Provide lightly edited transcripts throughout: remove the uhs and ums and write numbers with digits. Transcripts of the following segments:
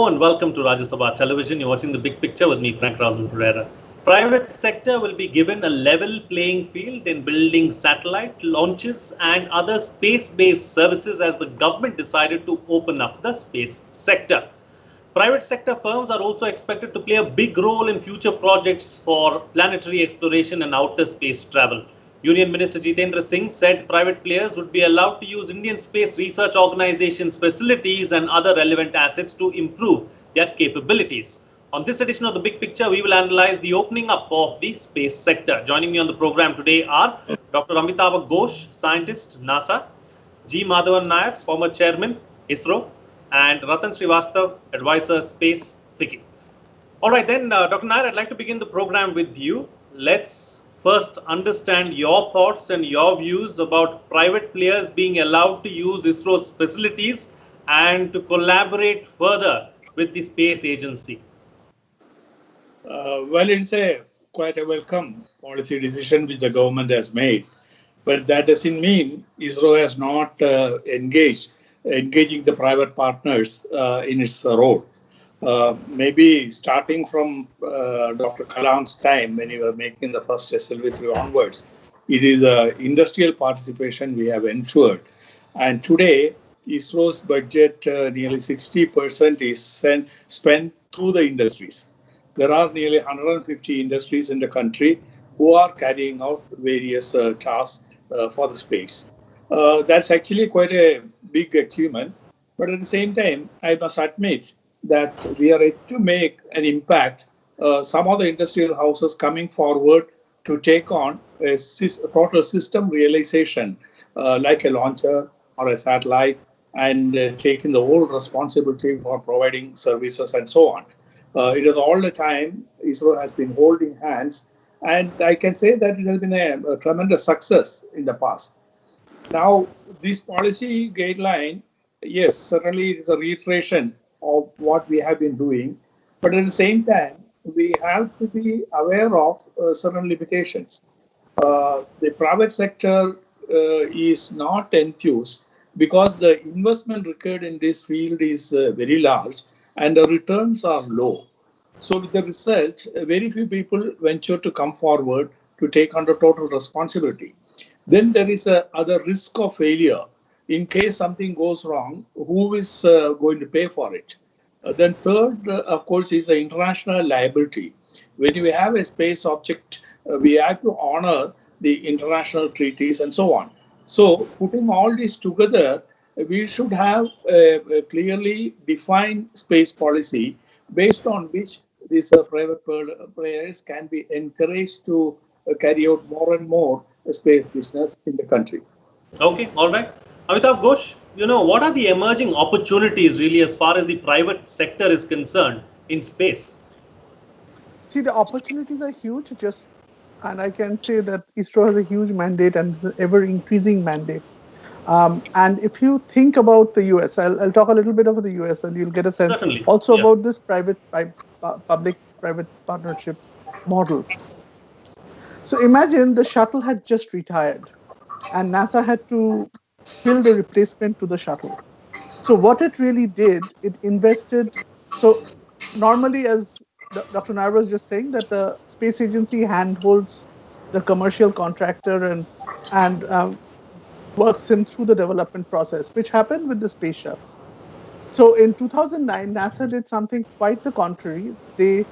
Hello and welcome to Rajya Sabha Television. You're watching The Big Picture with me, Frank Rausan Pereira. Private sector will be given a level playing field in building satellite launches and other space-based services as the government decided to open up the space sector. Private sector firms are also expected to play a big role in future projects for planetary exploration and outer space travel. Union Minister Jitendra Singh said private players would be allowed to use Indian Space Research Organization's facilities and other relevant assets to improve their capabilities. On this edition of The Big Picture, we will analyze the opening up of the space sector. Joining me on the program today are Dr. Amitabha Ghosh, scientist, NASA, G. Madhavan Nair, former chairman, ISRO, and Ratan Srivastava, advisor, Space FICCI. All right, then, Dr. Nair, I'd like to begin the program with you. Let's first understand your thoughts and your views about private players being allowed to use ISRO's facilities and to collaborate further with the space agency. Well, it's quite a welcome policy decision which the government has made, but that doesn't mean ISRO has not engaging the private partners in its role. Maybe starting from Dr. Kalam's time when we were making the first SLV3 onwards, it is industrial participation we have ensured. And today, ISRO's budget, nearly 60% is spent through the industries. There are nearly 150 industries in the country who are carrying out various tasks for the space. That's actually quite a big achievement. But at the same time, I must admit that we are yet to make an impact. Some of the industrial houses coming forward to take on a total system realization, like a launcher or a satellite, and taking the whole responsibility for providing services and so on. It is all the time ISRO has been holding hands, and I can say that it has been a tremendous success in the past. Now, this policy guideline, yes, certainly it is a reiteration of what we have been doing, but at the same time, we have to be aware of certain limitations. The private sector is not enthused because the investment required in this field is very large and the returns are low. So with the result, very few people venture to come forward to take on the total responsibility. Then there is other risk of failure. In case something goes wrong, who is going to pay for it? Then third, of course, is the international liability. When we have a space object, we have to honor the international treaties and so on. So putting all this together, we should have a clearly defined space policy based on which these private players can be encouraged to carry out more and more space business in the country. Okay, all right. Amitabh Ghosh, what are the emerging opportunities really as far as the private sector is concerned in space? See, the opportunities are huge, and I can say that ISRO has a huge mandate and an ever-increasing mandate. And if you think about the US, I'll talk a little bit about the US and you'll get a sense about this public-private partnership model. So imagine the shuttle had just retired and NASA had to build a replacement to the shuttle. So what it really did, it invested. So normally, as Dr. Nair was just saying, that the space agency handholds the commercial contractor and works him through the development process, which happened with the space shuttle. So in 2009, NASA did something quite the contrary. They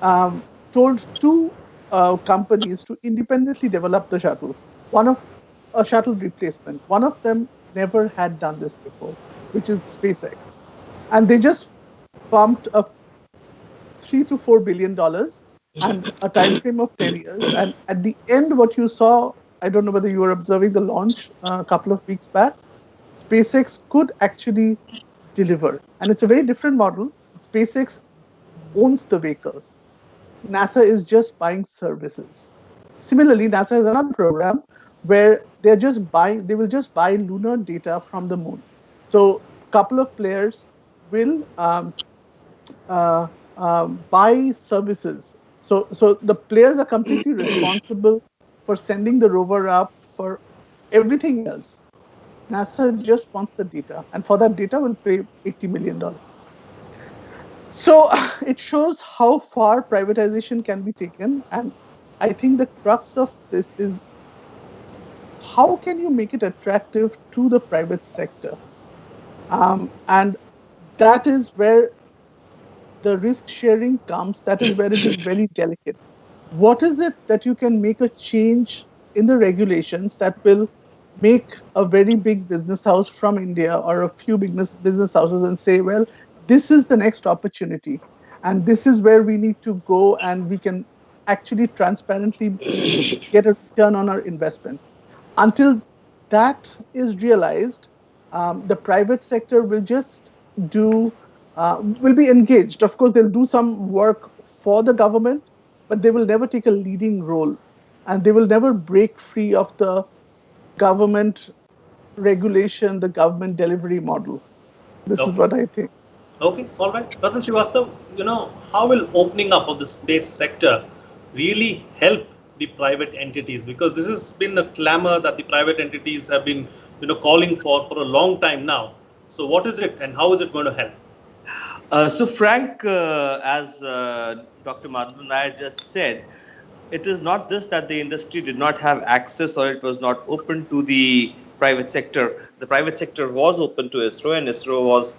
told two companies to independently develop the shuttle. A shuttle replacement. One of them never had done this before, which is SpaceX. And they just pumped up $3 to $4 billion and a time frame of 10 years. And at the end, what you saw, I don't know whether you were observing the launch a couple of weeks back, SpaceX could actually deliver. And it's a very different model. SpaceX owns the vehicle. NASA is just buying services. Similarly, NASA has another program where they will just buy lunar data from the moon. So a couple of players will buy services. So the players are completely responsible for sending the rover up, for everything else. NASA just wants the data, and for that data, we'll pay $80 million. So it shows how far privatization can be taken. And I think the crux of this is how can you make it attractive to the private sector? And that is where the risk sharing comes. That is where it is very delicate. What is it that you can make a change in the regulations that will make a very big business house from India or a few business houses and say, well, this is the next opportunity and this is where we need to go and we can actually transparently get a return on our investment. Until that is realized, the private sector will just will be engaged. Of course, they'll do some work for the government, but they will never take a leading role and they will never break free of the government regulation, the government delivery model. This is what I think. Okay, all right. Ratan Srivastava, how will opening up of the space sector really help the private entities? Because this has been a clamor that the private entities have been, calling for a long time now. So what is it and how is it going to help? So Frank, as Dr. Madhavan Nair just said, it is not this that the industry did not have access or it was not open to the private sector. The private sector was open to ISRO, and ISRO was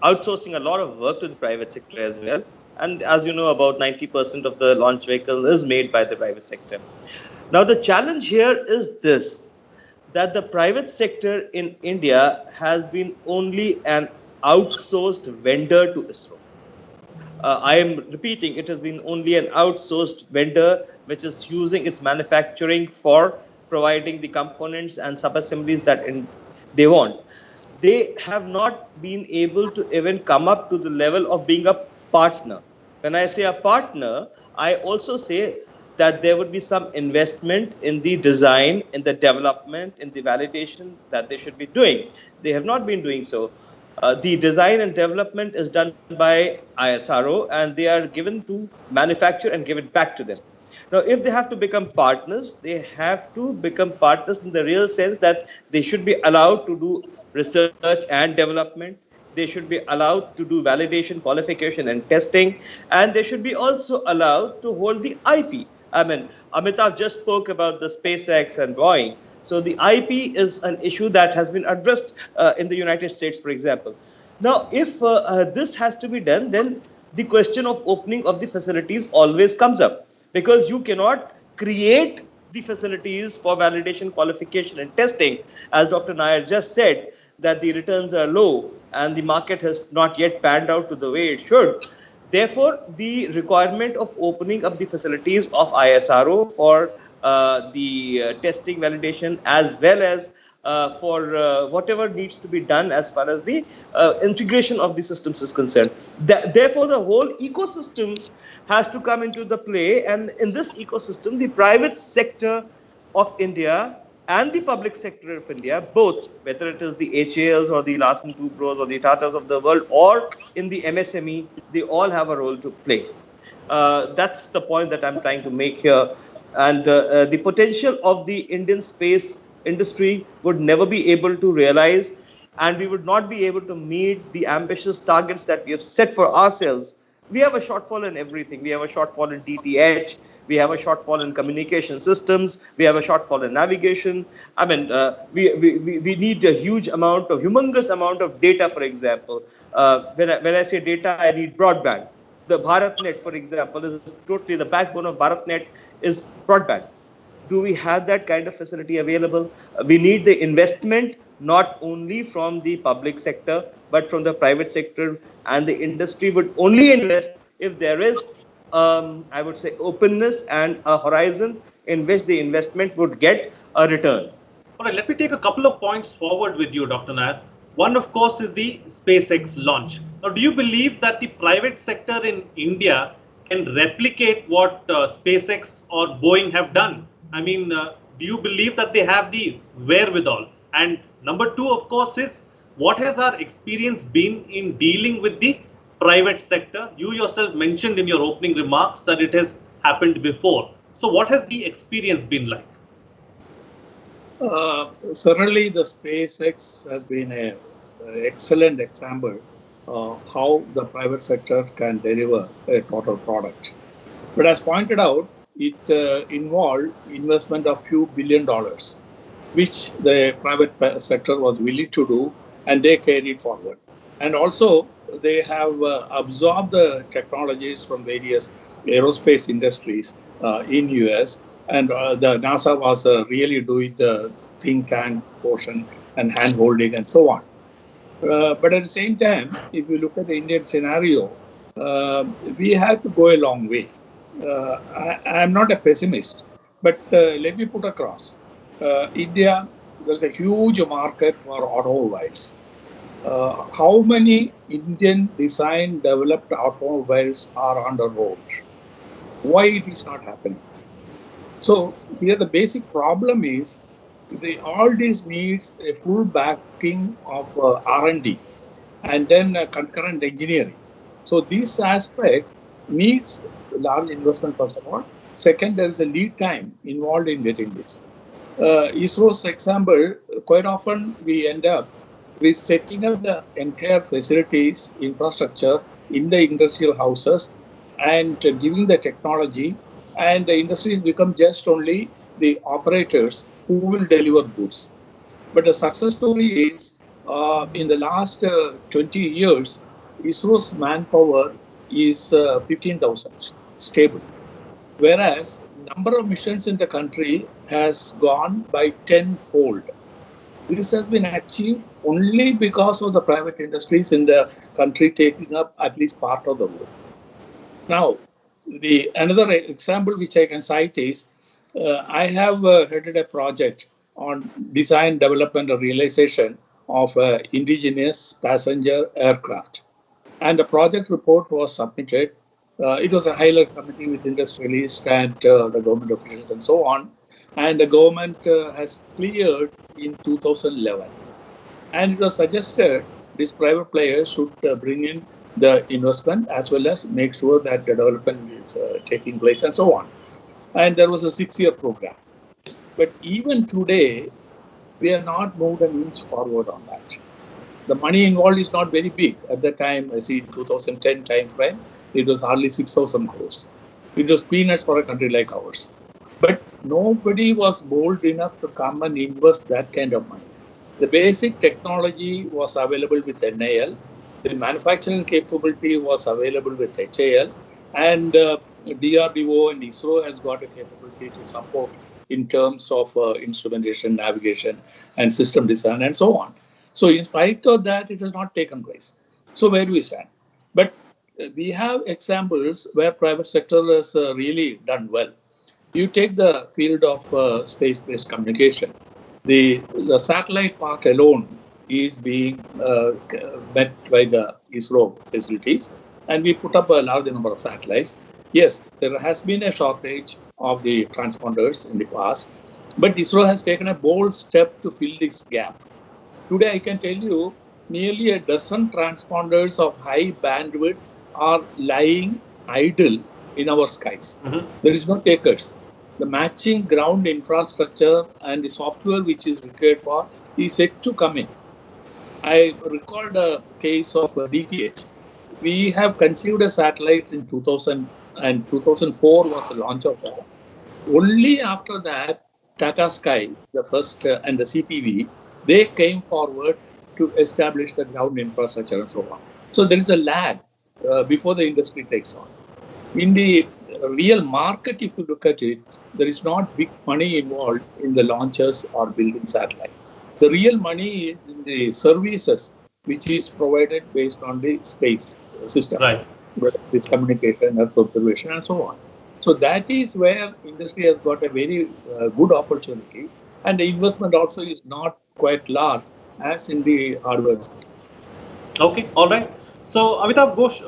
outsourcing a lot of work to the private sector as well. And as you know, about 90% of the launch vehicle is made by the private sector. Now, the challenge here is this, that the private sector in India has been only an outsourced vendor to ISRO. I am repeating, it has been only an outsourced vendor which is using its manufacturing for providing the components and sub-assemblies that they want. They have not been able to even come up to the level of being a partner. When I say a partner, I also say that there would be some investment in the design, in the development, in the validation that they should be doing. They have not been doing so. The design and development is done by ISRO, and they are given to manufacture and give it back to them. Now, if they have to become partners, they have to become partners in the real sense that they should be allowed to do research and development. They should be allowed to do validation, qualification, and testing, and they should be also allowed to hold the IP. I mean, Amitabha just spoke about the SpaceX and Boeing. So the IP is an issue that has been addressed in the United States, for example. Now, if this has to be done, then the question of opening of the facilities always comes up, because you cannot create the facilities for validation, qualification, and testing. As Dr. Nair just said, that the returns are low and the market has not yet panned out to the way it should. Therefore, the requirement of opening up the facilities of ISRO for the testing, validation, as well as for whatever needs to be done as far as the integration of the systems is concerned. Therefore, the whole ecosystem has to come into the play, and in this ecosystem, the private sector of India and the public sector of India, both, whether it is the HALs or the Larsen Toubros or the Tatas of the world, or in the MSME, they all have a role to play. That's the point that I'm trying to make here. And the potential of the Indian space industry would never be able to realize, and we would not be able to meet the ambitious targets that we have set for ourselves. We have a shortfall in everything. We have a shortfall in DTH. We have a shortfall in communication systems. We have a shortfall in navigation. I mean, we need a humongous amount of data, for example. When I say data, I need broadband. The BharatNet, for example, is totally the backbone of BharatNet is broadband. Do we have that kind of facility available? We need the investment, not only from the public sector, but from the private sector, and the industry would only invest if there is, I would say, openness and a horizon in which the investment would get a return. All right, let me take a couple of points forward with you, Dr. Nair. One, of course, is the SpaceX launch. Now, do you believe that the private sector in India can replicate what SpaceX or Boeing have done? I mean, do you believe that they have the wherewithal? And number two, of course, is what has our experience been in dealing with the private sector? You yourself mentioned in your opening remarks that it has happened before. So what has the experience been like? Certainly, the SpaceX has been an excellent example how the private sector can deliver a total product. But as pointed out, it involved investment of few $billion, which the private sector was willing to do, and they carried forward. And also, they have absorbed the technologies from various aerospace industries in US, and the NASA was really doing the think tank portion and hand holding and so on. But at the same time, if you look at the Indian scenario, we have to go a long way. I'm not a pessimist, but let me put across. India, there's a huge market for automobiles. How many Indian design developed automobiles are on the road? Why it is not happening? So here the basic problem is all this needs a full backing of R&D and then concurrent engineering. So these aspects needs large investment first of all. Second, there is a lead time involved in getting this. ISRO's example, quite often we end up with setting up the entire facilities, infrastructure in the industrial houses and giving the technology, and the industries become just only the operators who will deliver goods. But the success story is in the last 20 years, ISRO's manpower is 15,000 stable, whereas number of missions in the country has gone by tenfold. This has been achieved only because of the private industries in the country taking up at least part of the work. Now, another example which I can cite is I have headed a project on design, development, and realization of indigenous passenger aircraft. And the project report was submitted. It was a high-level committee with industrialists and the government officials and so on. And the government has cleared in 2011. And it was suggested these private players should bring in the investment as well as make sure that the development is taking place and so on. And there was a 6-year program. But even today, we are not moved an inch forward on that. The money involved is not very big. At that time, I see 2010 timeframe, it was hardly 6,000 crores. It was peanuts for a country like ours. But nobody was bold enough to come and invest that kind of money. The basic technology was available with NIL. The manufacturing capability was available with HAL. And DRDO and ISRO has got a capability to support in terms of instrumentation, navigation, and system design, and so on. So in spite of that, it has not taken place. So where do we stand? But we have examples where private sector has really done well. You take the field of space-based communication. The satellite part alone is being met by the ISRO facilities, and we put up a large number of satellites. Yes, there has been a shortage of the transponders in the past, but ISRO has taken a bold step to fill this gap. Today, I can tell you, nearly a dozen transponders of high bandwidth are lying idle in our skies. Mm-hmm. There is no takers. The matching ground infrastructure and the software which is required for is yet to come in. I recall the case of DTH. We have conceived a satellite in 2000 and 2004 was the launch of that. Only after that, Tata Sky, the first, and the CPV, they came forward to establish the ground infrastructure and so on. So there is a lag before the industry takes on. In the real market, if you look at it, there is not big money involved in the launchers or building satellite. The real money is in the services which is provided based on the space systems, right? Whether it's communication, earth observation, and so on. So that is where industry has got a very good opportunity, and the investment also is not quite large as in the hardware sector. Okay, all right. So Amitabh, Ghosh,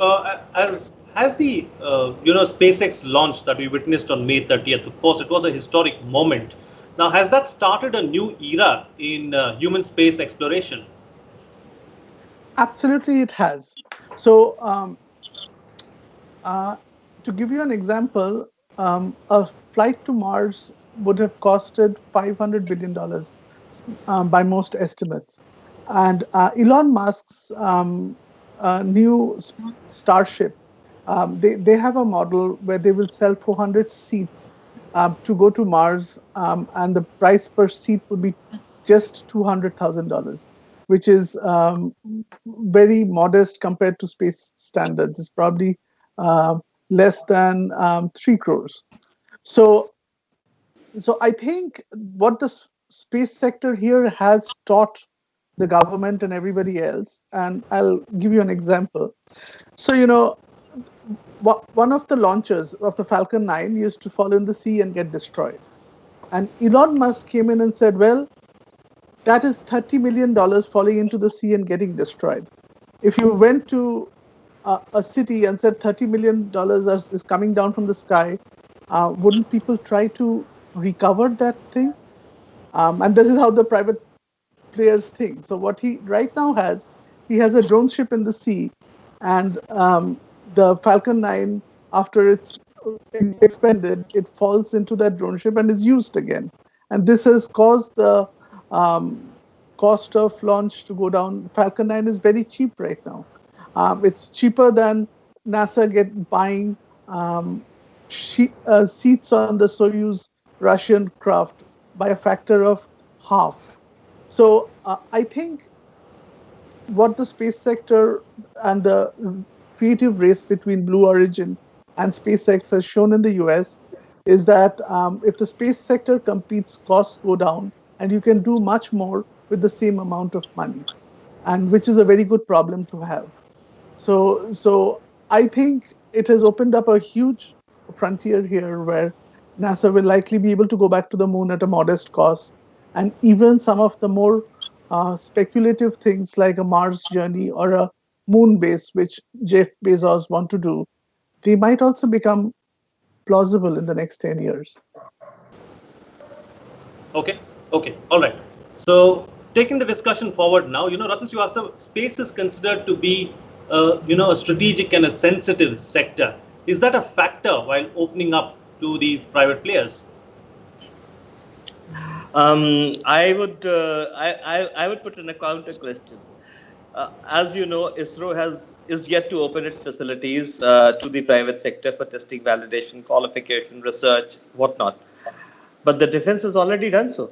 has the SpaceX launch that we witnessed on May 30th, of course, it was a historic moment. Now, has that started a new era in human space exploration? Absolutely, it has. So, to give you an example, a flight to Mars would have costed $500 billion by most estimates. And Elon Musk's new Starship, they have a model where they will sell 400 seats to go to Mars, and the price per seat would be just $200,000, which is very modest compared to space standards. It's probably less than 3 crores. So I think what the space sector here has taught the government and everybody else, and I'll give you an example. So, one of the launchers of the Falcon 9 used to fall in the sea and get destroyed. And Elon Musk came in and said, well, that is $30 million falling into the sea and getting destroyed. If you went to a city and said $30 million is coming down from the sky, wouldn't people try to recover that thing? And this is how the private players think. So what he right now he has a drone ship in the sea, and the Falcon 9, after it's expended, it falls into that drone ship and is used again. And this has caused the cost of launch to go down. Falcon 9 is very cheap right now. It's cheaper than NASA buying seats on the Soyuz Russian craft by a factor of half. So I think what the space sector and the creative race between Blue Origin and SpaceX has shown in the US is that if the space sector competes, costs go down, and you can do much more with the same amount of money, and which is a very good problem to have. So I think it has opened up a huge frontier here where NASA will likely be able to go back to the moon at a modest cost, and even some of the more speculative things like a Mars journey or a moon base, which Jeff Bezos want to do, they might also become plausible in the next 10 years. Okay, all right. So taking the discussion forward now, Ratan, you asked, the space is considered to be, a strategic and a sensitive sector. Is that a factor while opening up to the private players? I would put in a counter question. As you know, ISRO is yet to open its facilities to the private sector for testing, validation, qualification, research, whatnot. But the defense has already done so,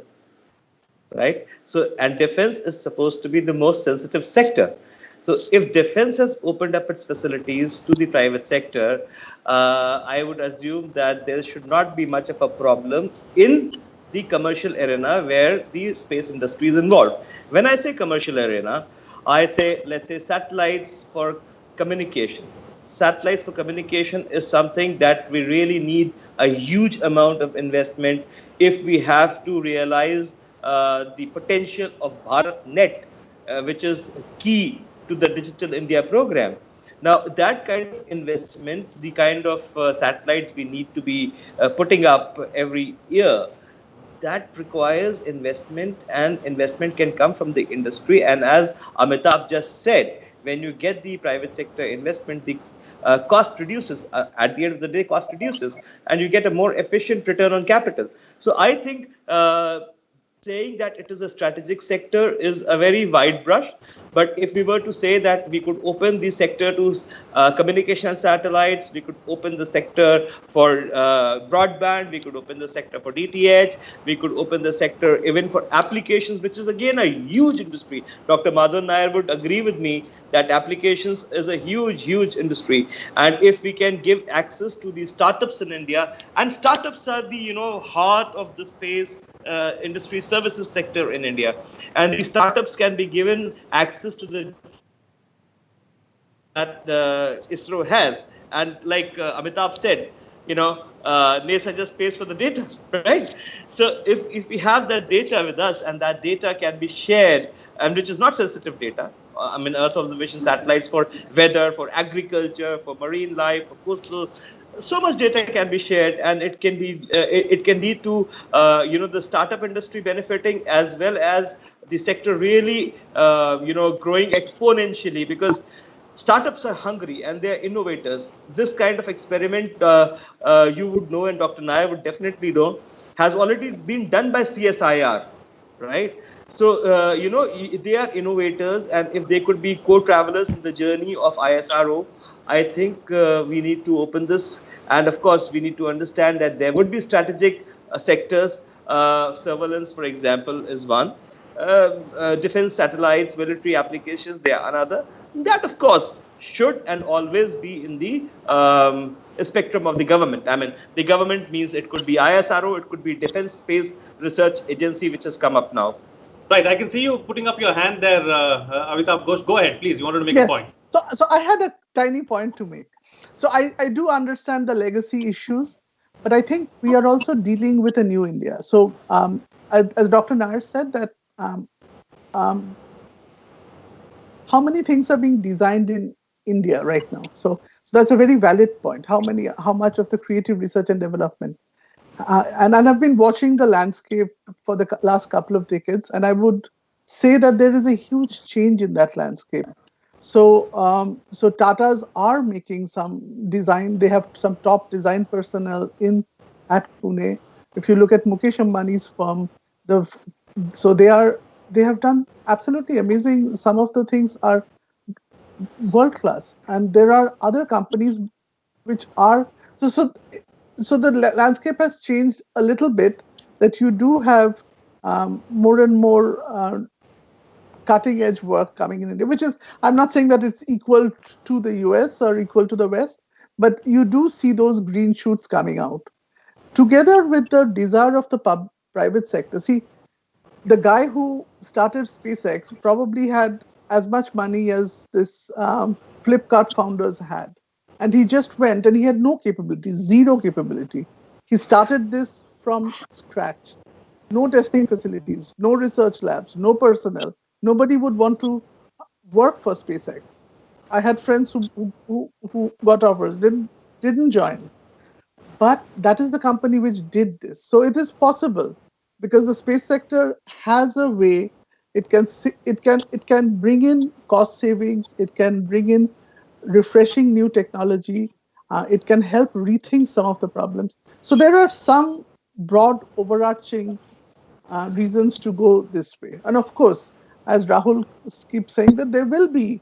right? So, and defense is supposed to be the most sensitive sector. So, if defense has opened up its facilities to the private sector, I would assume that there should not be much of a problem in the commercial arena where the space industry is involved. When I say commercial arena, I say, let's say, satellites for communication. Satellites for communication is something that we really need a huge amount of investment if we have to realize the potential of BharatNet, which is key to the Digital India program. Now, that kind of investment, the kind of satellites we need to be putting up every year, that requires investment, and investment can come from the industry. And as Amitabha just said, when you get the private sector investment, the cost reduces. At the end of the day, cost reduces, and you get a more efficient return on capital. So I think saying that it is a strategic sector is a very wide brush. But if we were to say that we could open the sector to communication and satellites, we could open the sector for broadband, we could open the sector for DTH, we could open the sector even for applications, which is again a huge industry. Dr. Madhavan Nair would agree with me that applications is a huge, huge industry. And if we can give access to the startups in India, and startups are the heart of the space industry services sector in India, and the startups can be given access to the that ISRO has, and like Amitabha said, NASA just pays for the data, right? So if we have that data with us, and that data can be shared, and which is not sensitive data, Earth observation satellites for weather, for agriculture, for marine life, for coastal, so much data can be shared, and it can be it can lead to the startup industry benefiting, as well as the sector really growing exponentially, because startups are hungry and they're innovators. This kind of experiment, you would know, and Dr. Nair would definitely know, has already been done by CSIR, right? So, they are innovators, and if they could be co-travelers in the journey of ISRO, I think we need to open this. And of course, we need to understand that there would be strategic sectors. Surveillance, for example, is one. Defense satellites, military applications, they are another. That, of course, should and always be in the spectrum of the government. I mean, the government means it could be ISRO, it could be Defense Space Research Agency, which has come up now. Right, I can see you putting up your hand there, Amitabha. Ghosh, go ahead, please. You wanted to make a point. So I had a tiny point to make. So I do understand the legacy issues, but I think we are also dealing with a new India. So as Dr. Nair said, that how many things are being designed in India right now? So that's a very valid point. How much of the creative research and development? And I've been watching the landscape for the last couple of decades, and I would say that there is a huge change in that landscape. So Tatas are making some design. They have some top design personnel at Pune. If you look at Mukesh Ambani's firm, they have done absolutely amazing. Some of the things are world class, and there are other companies which are so the landscape has changed a little bit, that you do have more and more cutting edge work coming in India, which is, I'm not saying that it's equal to the US or equal to the West, but you do see those green shoots coming out. Together with the desire of the private sector. See, the guy who started SpaceX probably had as much money as this Flipkart founders had. And he just went, and he had no capability, zero capability. He started this from scratch. No testing facilities, no research labs, no personnel. Nobody would want to work for SpaceX. I had friends who got offers, didn't join. But that is the company which did this. So it is possible, because the space sector has a way. It can bring in cost savings. It can bring in refreshing new technology. It can help rethink some of the problems. So there are some broad overarching reasons to go this way. And of course, as Rahul keeps saying, that there will be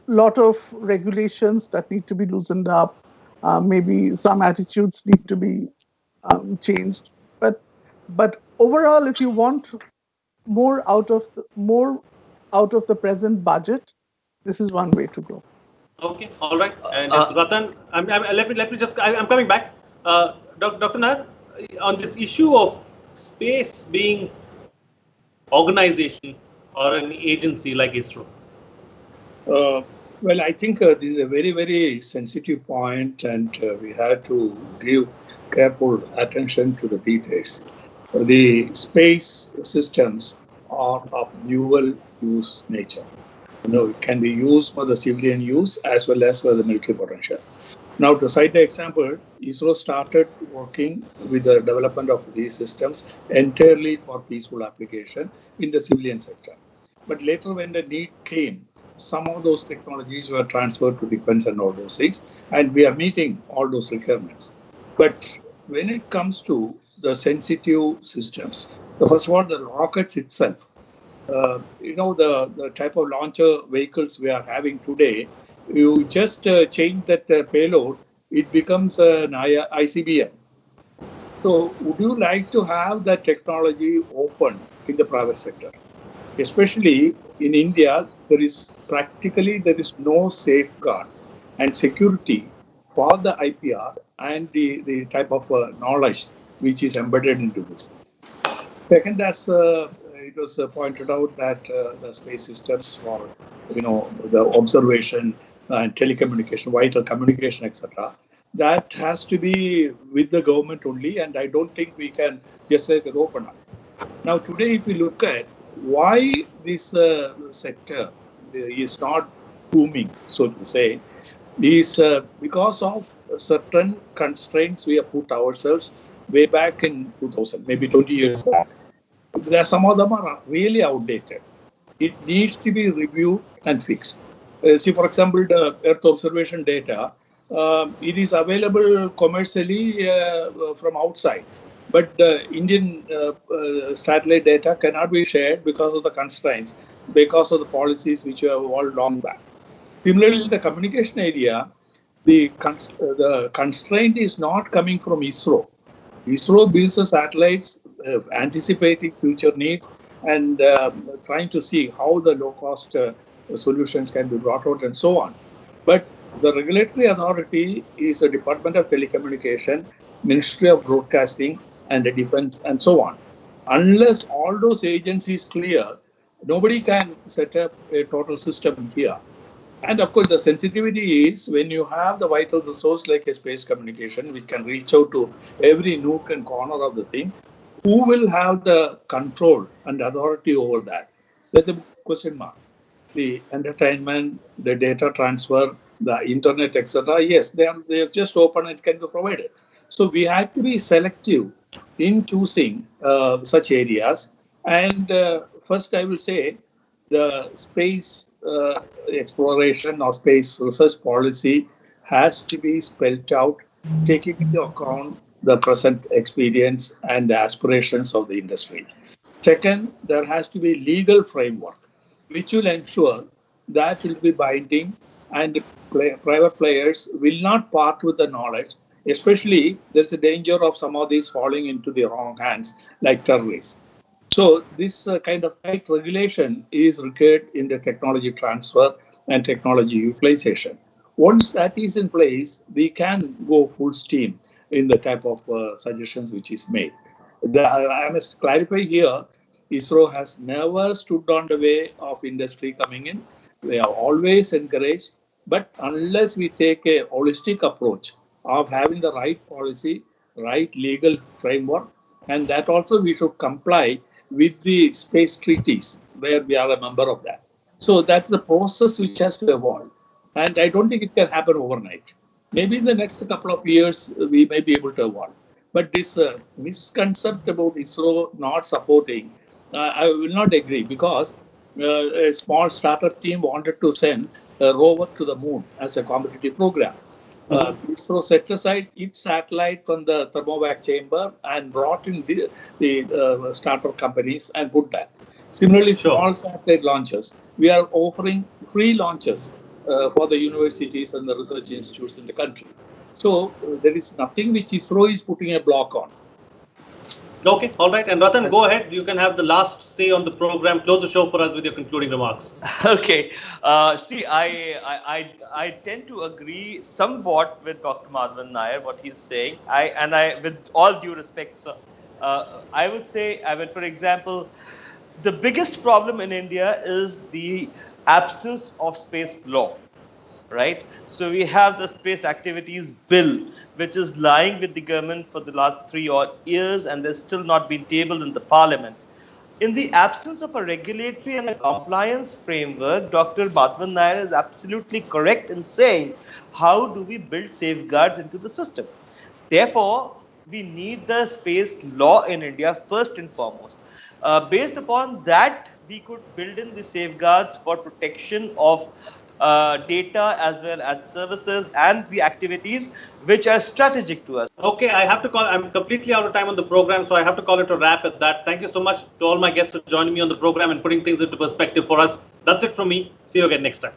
lot of regulations that need to be loosened up. Maybe some attitudes need to be changed. But overall, if you want more out of the present budget, this is one way to go. Okay, all right. And it's Ratan. Let me just. I'm coming back. Dr. Nair, on this issue of space being organization or an agency like ISRO. Well, I think this is a very, very sensitive point, and we have to give careful attention to the details. The space systems are of dual use nature. It can be used for the civilian use as well as for the military potential. Now, to cite the example, ISRO started working with the development of these systems entirely for peaceful application in the civilian sector. But later, when the need came, some of those technologies were transferred to defense and all those things, and we are meeting all those requirements. But when it comes to the sensitive systems, first of all, the rockets itself, the type of launcher vehicles we are having today, you just change that payload, it becomes an ICBM. So would you like to have that technology open in the private sector? Especially in India, there is no safeguard and security for the IPR and the type of knowledge which is embedded into this. Second, as it was pointed out, that the space systems for the observation and telecommunication, vital communication, etc., that has to be with the government only, and I don't think we can just let it open up. Now, today, if we look at why this sector is not booming, so to say, is because of certain constraints we have put ourselves way back in 2000, maybe 20 years back. Some of them are really outdated. It needs to be reviewed and fixed. See, for example, the Earth observation data, it is available commercially from outside. But the Indian satellite data cannot be shared because of the constraints, because of the policies which have evolved long back. Similarly, in the communication area, the constraint is not coming from ISRO. ISRO builds the satellites, anticipating future needs and trying to see how the low-cost solutions can be brought out and so on. But the regulatory authority is the Department of Telecommunication, Ministry of Broadcasting, and the Defense, and so on. Unless all those agencies clear, nobody can set up a total system here. And of course, the sensitivity is when you have the vital resource like a space communication, which can reach out to every nook and corner of the thing, who will have the control and authority over that? That's a question mark. The entertainment, the data transfer, the internet, etc. Yes, they are just open and can be provided. So we have to be selective in choosing such areas. And first, I will say the space exploration or space research policy has to be spelled out, taking into account the present experience and the aspirations of the industry. Second, there has to be legal framework, which will ensure that will be binding and private players will not part with the knowledge. Especially, there's a danger of some of these falling into the wrong hands, like terrorists. So this kind of tight regulation is required in the technology transfer and technology utilization. Once that is in place, we can go full steam in the type of suggestions which is made. I must clarify here, ISRO has never stood on the way of industry coming in. They are always encouraged, but unless we take a holistic approach of having the right policy, right legal framework, and that also we should comply with the space treaties where we are a member of that. So that's the process which has to evolve. And I don't think it can happen overnight. Maybe in the next couple of years, we may be able to evolve. But this misconcept about ISRO not supporting, I will not agree, because a small startup team wanted to send a rover to the moon as a competitive program. ISRO set aside its satellite from the thermovac chamber and brought in the startup companies and put that. Similarly, small satellite launches. We are offering free launches for the universities and the research institutes in the country. So there is nothing which ISRO is putting a block on. Okay, all right. And Ratan, go ahead. You can have the last say on the program. Close the show for us with your concluding remarks. Okay. See, I tend to agree somewhat with Dr. Madhavan Nair, what he's saying. With all due respect, sir, I would say, for example, the biggest problem in India is the absence of space law, right? So we have the Space Activities Bill, which is lying with the government for the last 3 odd years, and there's still not been tabled in the parliament. In the absence of a regulatory and a compliance framework, Dr. Madhavan Nair is absolutely correct in saying, how do we build safeguards into the system? Therefore, we need the space law in India first and foremost. Based upon that, we could build in the safeguards for protection of data as well as services and the activities which are strategic to us. Okay, I have to call. I'm completely out of time on the program, so I have to call it a wrap at that. Thank you so much to all my guests for joining me on the program and putting things into perspective for us. That's it from me. See you again next time.